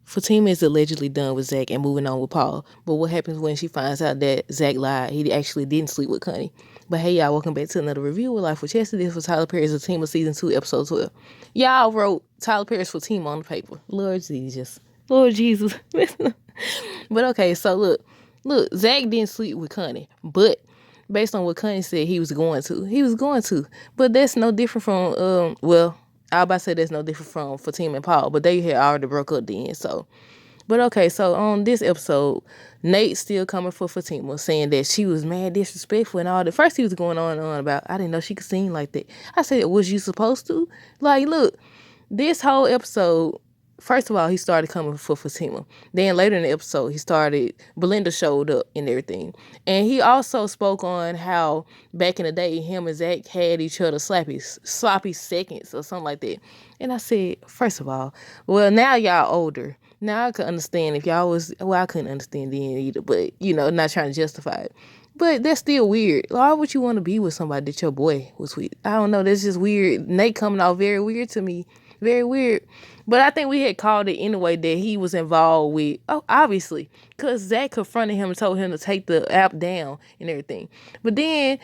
Fatima is allegedly done with Zach and moving on with Paul. But what happens when she finds out that Zach lied? He actually didn't sleep with Connie. But hey, y'all, welcome back to another review of Life with Chessie. This was Tyler Perry's Zatima Season 2, Episode 12. Y'all wrote Tyler Perry's Fatima on the paper. Lord Jesus. Lord Jesus. But okay, so look, Zach didn't sleep with Connie. But based on what Connie said he was going to. But that's no different from, I was about to say that's no different from Fatima and Paul, but they had already broke up then, so. But okay, so on this episode, Nate still coming for Fatima, saying that she was mad disrespectful and all that. First he was going on and on about, I didn't know she could sing like that. I said, was you supposed to? Like, look, this whole episode, first of all, he started coming for Fatima. Then later in the episode, Belinda showed up and everything. And he also spoke on how back in the day, him and Zach had each other sloppy seconds or something like that. And I said, first of all, well, now y'all older. Now I could understand if y'all was, well, I couldn't understand then either, but, not trying to justify it. But that's still weird. Why would you want to be with somebody that your boy was with? I don't know. That's just weird. Nate coming out very weird to me. Very weird. But I think we had called it anyway that he was involved with, obviously, because Zach confronted him and told him to take the app down and everything. But then,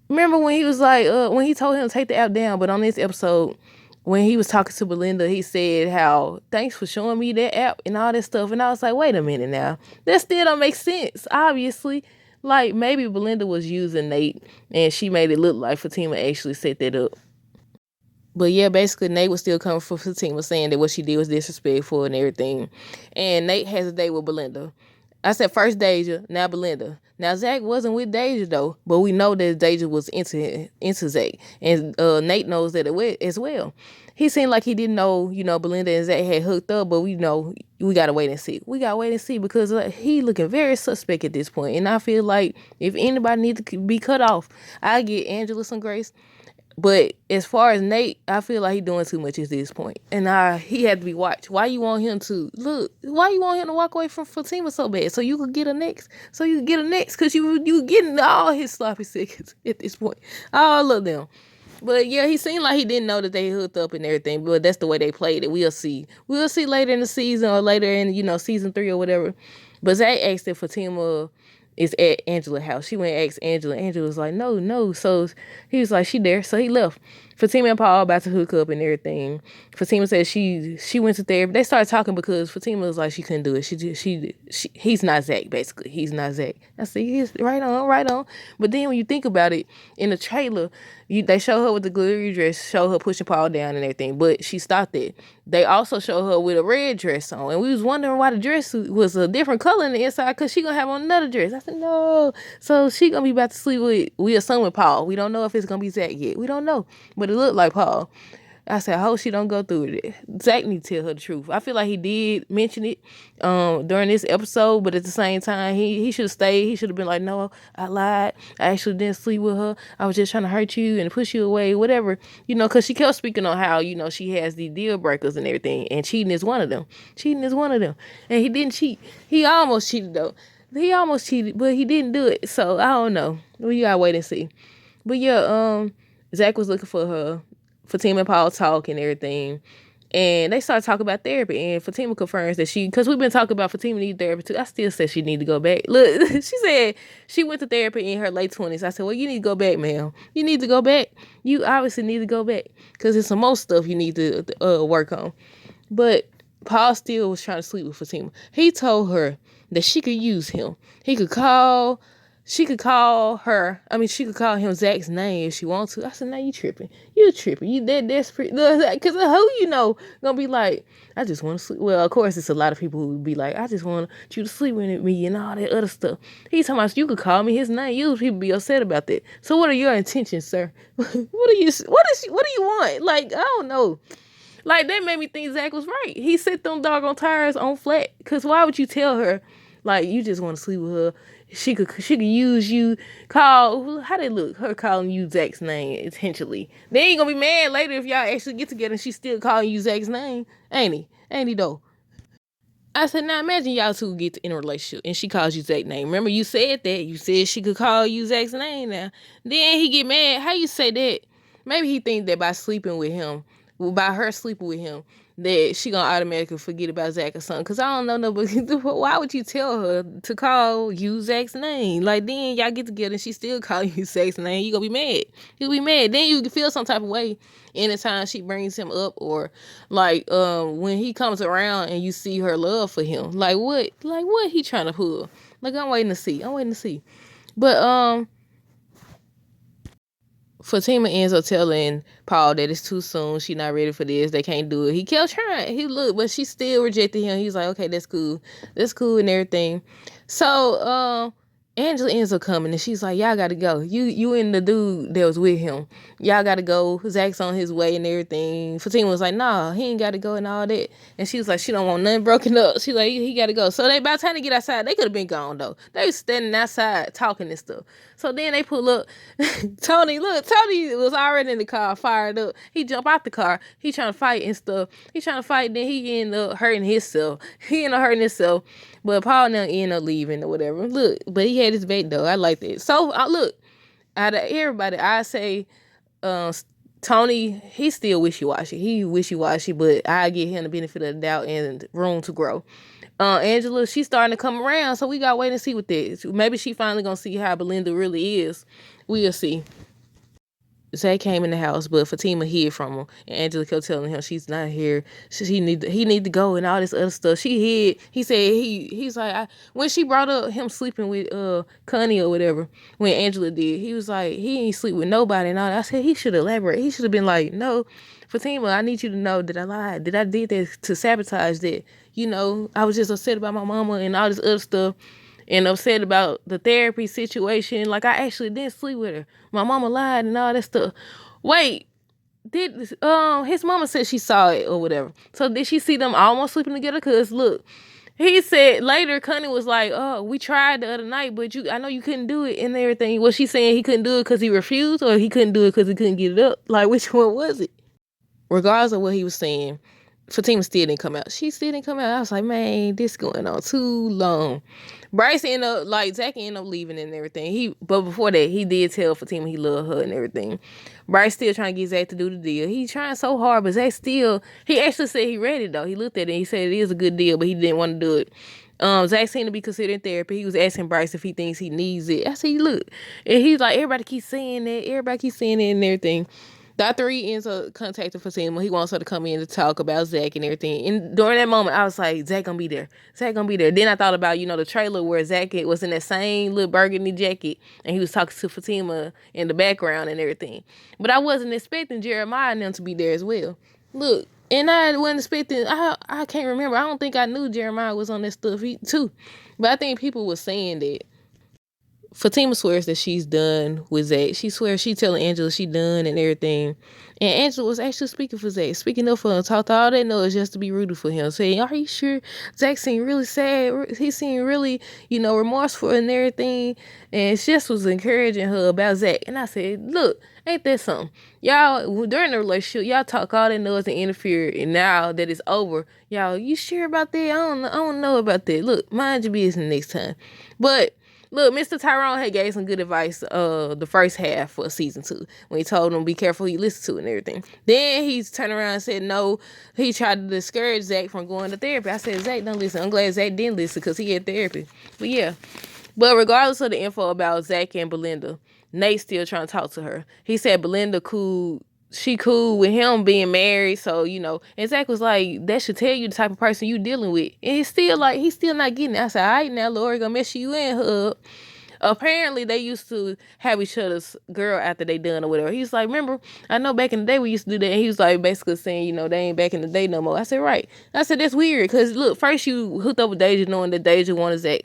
remember when he was like, when he told him to take the app down, but on this episode, when he was talking to Belinda, he said how, thanks for showing me that app and all that stuff. And I was like, wait a minute now. That still don't make sense, obviously. Like, maybe Belinda was using Nate and she made it look like Fatima actually set that up. But yeah, basically Nate was still coming for Fatima, saying that what she did was disrespectful and everything. And Nate has a date with Belinda. I said first Deja, now Belinda. Now Zach wasn't with Deja though, but we know that Deja was into Zach, and Nate knows that as well. He seemed like he didn't know, Belinda and Zach had hooked up, but we know we gotta wait and see. We gotta wait and see because he looking very suspect at this point, and I feel like if anybody needs to be cut off, I get Angela some grace. But as far as Nate, I feel like he's doing too much at this point. And he had to be watched. Why you want him to walk away from Fatima so bad? So you could get a next. Because you getting all his sloppy seconds at this point. All of them. But yeah, he seemed like he didn't know that they hooked up and everything. But that's the way they played it. We'll see. We'll see later in the season or later in, season 3 or whatever. But Zach asked if Fatima is at Angela's house. She went and asked Angela. Angela was like, no. So he was like, she there. So he left. Fatima and Paul about to hook up and everything. Fatima said she went to therapy. They started talking because Fatima was like she couldn't do it. He's not Zach, basically. He's not Zach. I said, he's right on. But then when you think about it, in the trailer, they show her with the glittery dress, show her pushing Paul down and everything, but she stopped it. They also show her with a red dress on, and we was wondering why the dress was a different color in the inside, because she gonna have on another dress. I said, no. So she gonna be about to sleep with, we assume with Paul. We don't know if it's gonna be Zach yet. We don't know. But it looked like Paul. I said, I hope she don't go through it. Zach need to tell her the truth. I feel like he did mention it during this episode, but at the same time, he should have stayed. He should have been like, no, I lied. I actually didn't sleep with her. I was just trying to hurt you and push you away, whatever. Because she kept speaking on how, she has these deal breakers and everything, and cheating is one of them. And he didn't cheat. He almost cheated, though. He almost cheated, but he didn't do it. So, I don't know. We gotta wait and see. But yeah, Zach was looking for her. Fatima and Paul talk and everything. And they started talking about therapy. And Fatima confirms that because we've been talking about Fatima need therapy too. I still said she need to go back. Look, she said she went to therapy in her late 20s. I said, well, you need to go back, ma'am. You need to go back. You obviously need to go back. Because there's some more stuff you need to work on. But Paul still was trying to sleep with Fatima. He told her that she could use him. She could call him Zach's name if she wants to. I said, nah, you tripping. You that desperate. Because who gonna be like, I just want to sleep. Well, of course, it's a lot of people who would be like, I just want you to sleep with me and all that other stuff. He's talking about, you could call me his name. Usually people be upset about that. So what are your intentions, sir? What do you want? Like, I don't know. Like, that made me think Zach was right. He set them doggone tires on flat. Because why would you tell her, like, you just want to sleep with her? She could use you. How they look? Her calling you Zach's name intentionally. They ain't gonna be mad later if y'all actually get together and she's still calling you Zach's name. Ain't he though? I said, now imagine y'all two get in a relationship and she calls you Zach's name. Remember you said that. You said she could call you Zach's name now. Then he get mad. How you say that? Maybe he thinks that by her sleeping with him, that she gonna automatically forget about Zach or something. Cause I don't know nobody. Why would you tell her to call you Zach's name? Like then y'all get together and she still call you Zach's name. You gonna be mad. You'll be mad. Then you feel some type of way anytime she brings him up, or like when he comes around and you see her love for him. Like what he trying to pull? Like I'm waiting to see. But Fatima ends up telling Paul that it's too soon. She not ready for this. They can't do it. He kept trying. But she still rejected him. He's like, okay, that's cool. That's cool and everything. So, Angela ends up coming and she's like, y'all gotta go. You and the dude that was with him. Y'all gotta go. Zach's on his way and everything. Fatima was like, nah, he ain't gotta go and all that. And she was like, she don't want nothing broken up. She's like, he gotta go. So by the time they get outside, they could have been gone though. They was standing outside talking and stuff. So then they pull up. Tony was already in the car, fired up. He jumped out the car. He trying to fight and stuff. Then he ended up hurting himself. But Paul now ended up leaving or whatever. Look, but he had his bait though. I like that. So look, out of everybody, I say Tony, he's still wishy-washy. He wishy-washy, but I give him the benefit of the doubt and room to grow. Angela, she's starting to come around, so we gotta wait and see what this. Maybe she finally gonna see how Belinda really is. We'll see. Zach came in the house, but Fatima hid from him, and Angela kept telling him she's not here. He need to go and all this other stuff. She hid. He said he's like when she brought up him sleeping with Connie or whatever. When Angela did, he was like he ain't sleep with nobody and all that. I said he should elaborate. He should have been like, no, Fatima, I need you to know that I lied. That I did that to sabotage that. I was just upset about my mama and all this other stuff. And upset about the therapy situation. Like, I actually didn't sleep with her. My mama lied and all that stuff. Wait, did his mama said she saw it or whatever. So did she see them almost sleeping together? Because look, he said later, Connie was like, oh, we tried the other night, but I know you couldn't do it and everything. Was she saying he couldn't do it because he refused, or he couldn't do it because he couldn't get it up? Like, which one was it? Regardless of what he was saying, Fatima still didn't come out. She still didn't come out. I was like, man, this going on too long. Bryce ended up, Zach ended up leaving and everything. But before that, he did tell Fatima he loved her and everything. Bryce still trying to get Zach to do the deal. He's trying so hard, but Zach still, he actually said he read it though. He looked at it and he said it is a good deal, but he didn't want to do it. Zach seemed to be considering therapy. He was asking Bryce if he thinks he needs it. I said, look. And he's like, everybody keeps saying that. And everything. Dr. E ends up contacting Fatima. He wants her to come in to talk about Zach and everything. And during that moment, I was like, Zach gonna be there. Then I thought about, the trailer where Zach was in that same little burgundy jacket and he was talking to Fatima in the background and everything. But I wasn't expecting Jeremiah and them to be there as well. Look, and I wasn't expecting, I can't remember. I don't think I knew Jeremiah was on that stuff too. But I think people were saying that. Fatima swears that she's done with Zach. She swears she telling Angela she done and everything. And Angela was actually speaking for Zach. Speaking up for him. Talked all they know is just to be rooted for him. Saying, are you sure? Zach seemed really sad. He seemed really, remorseful and everything. And she just was encouraging her about Zach. And I said, look, ain't that something? Y'all, during the relationship, y'all talk all they know is to interfere. And now that it's over, y'all, you sure about that? I don't know about that. Look, mind your business next time. But look, Mr. Tyrone had gave some good advice the first half for season 2 when he told him be careful who you listen to and everything. Then he's turned around and said no. He tried to discourage Zach from going to therapy. I said, Zach, don't listen. I'm glad Zach didn't listen because he had therapy. But yeah. But regardless of the info about Zach and Belinda, Nate's still trying to talk to her. He said Belinda she cool with him being married, so and Zach was like, that should tell you the type of person you dealing with. And he's still not getting it. I said, all right now, Lori gonna mess you in, hub. Apparently they used to have each other's girl after they done or whatever. He's like, remember, I know back in the day we used to do that. And he was like basically saying, they ain't back in the day no more. I said, right. I said, that's weird, because look, first you hooked up with Deja knowing that Deja wanted Zach.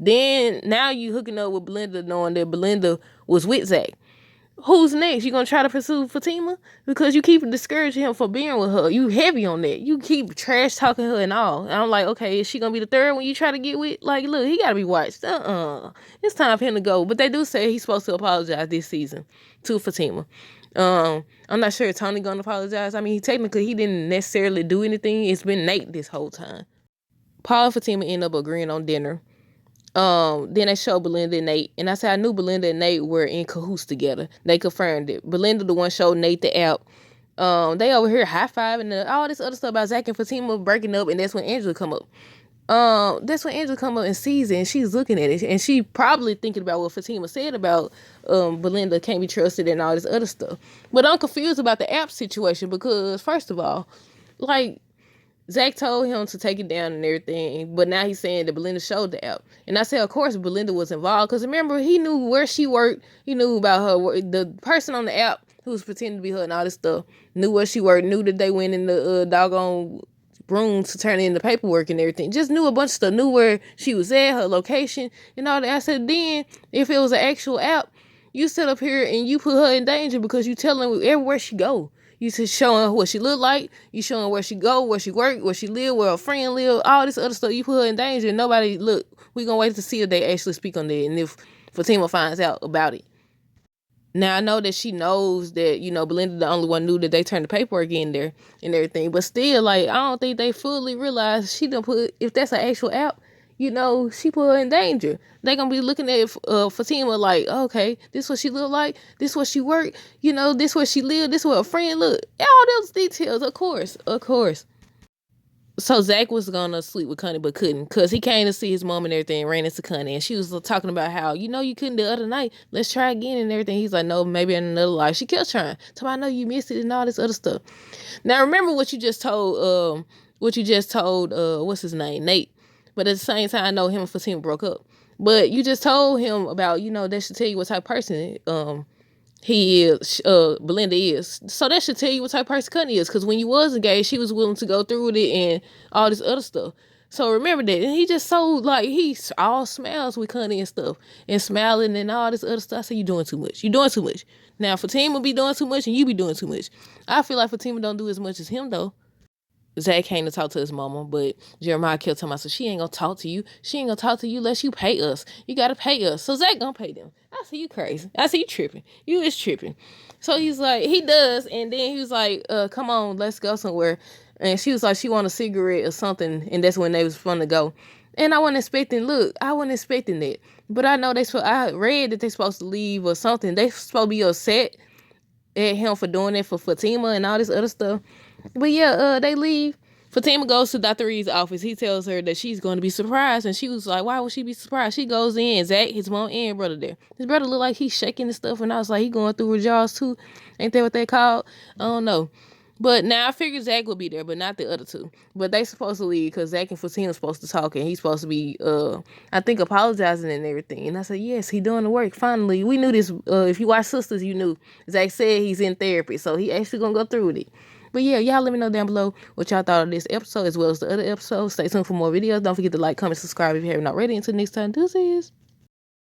Then now you hooking up with Belinda knowing that Belinda was with Zach. Who's next? You gonna try to pursue Fatima? Because you keep discouraging him for being with her. You heavy on that. You keep trash talking her and all. And I'm like, okay, is she gonna be the third when you try to get with? Like, look, he gotta be watched. It's time for him to go. But they do say he's supposed to apologize this season to Fatima. I'm not sure if Tony gonna apologize. I mean, technically he didn't necessarily do anything. It's been Nate this whole time. Paul and Fatima end up agreeing on dinner. Then they showed Belinda and Nate, and I said I knew Belinda and Nate were in cahoots together. They confirmed it. Belinda the one showed Nate the app They over here high-fiving and all this other stuff about Zach and Fatima breaking up, and that's when Angela come up. That's when Angela come up and sees it, and she's looking at it, and she probably thinking about what Fatima said about Belinda can't be trusted and all this other stuff. But I'm confused about the app situation because, first of all, like, Zach told him to take it down and everything, but now he's saying that Belinda showed the app. And I said, of course, Belinda was involved, because remember, he knew where she worked. He knew about her. The person on the app who was pretending to be her and all this stuff knew where she worked, knew that they went in the doggone room to turn in the paperwork and everything. Just knew a bunch of stuff, knew where she was at, her location, and all that. I said, then, if it was an actual app, you sit up here and you put her in danger because you telling everywhere she go. You just showing what she look like. You showing where she go, where she work, where she live, where her friend live, all this other stuff. You put her in danger, and nobody, look, we gonna wait to see if they actually speak on that and if Fatima finds out about it. Now, I know that she knows that, Belinda the only one knew that they turned the paperwork in there and everything. But still, like, I don't think they fully realize she done put, if that's an actual app, she put her in danger. They gonna be looking at Fatima like, okay, this what she look like, this what she work, this what she live, this what her friend look. All those details, of course. So Zach was gonna sleep with Connie but couldn't, because he came to see his mom and everything, ran into Connie, and she was talking about how, you couldn't the other night, let's try again and everything. He's like, no, maybe in another life. She kept trying. I know you missed it and all this other stuff. Now remember what you just told, what's his name, Nate. But at the same time, I know him and Fatima broke up. But you just told him about, that should tell you what type of person he is, Belinda is. So that should tell you what type of person Connie is. Because when you was engaged, she was willing to go through with it and all this other stuff. So remember that. And he just he all smiles with Connie and stuff. And smiling and all this other stuff. I said, you doing too much. You doing too much. Now, Fatima be doing too much and you be doing too much. I feel like Fatima don't do as much as him, though. Zach came to talk to his mama, but Jeremiah kept telling myself, she ain't gonna talk to you. She ain't gonna talk to you unless you pay us. You gotta pay us. So Zach gonna pay them. I said, you crazy. I said, you tripping. You is tripping. So he's like, he does. And then he was like, come on, let's go somewhere. And she was like, she want a cigarette or something. And that's when they was fun to go. And I wasn't expecting that. But I know I read that they supposed to leave or something. They supposed to be upset at him for doing it for Fatima and all this other stuff. But yeah, they leave. Fatima goes to Dr. Reed's office. He tells her that she's going to be surprised. And she was like, why would she be surprised? She goes in. Zach, his mom, and brother there. His brother looked like he's shaking and stuff. And I was like, he going through withdrawals too. Ain't that what they called? I don't know. But now I figured Zach would be there, but not the other two. But they supposed to leave because Zach and Fatima supposed to talk. And he's supposed to be, I think, apologizing and everything. And I said, yes, he doing the work. Finally, we knew this. If you watch Sisters, you knew. Zach said he's in therapy. So he actually going to go through with it. But yeah, y'all let me know down below what y'all thought of this episode as well as the other episodes. Stay tuned for more videos. Don't forget to like, comment, subscribe if you haven't already. Until next time, deuces.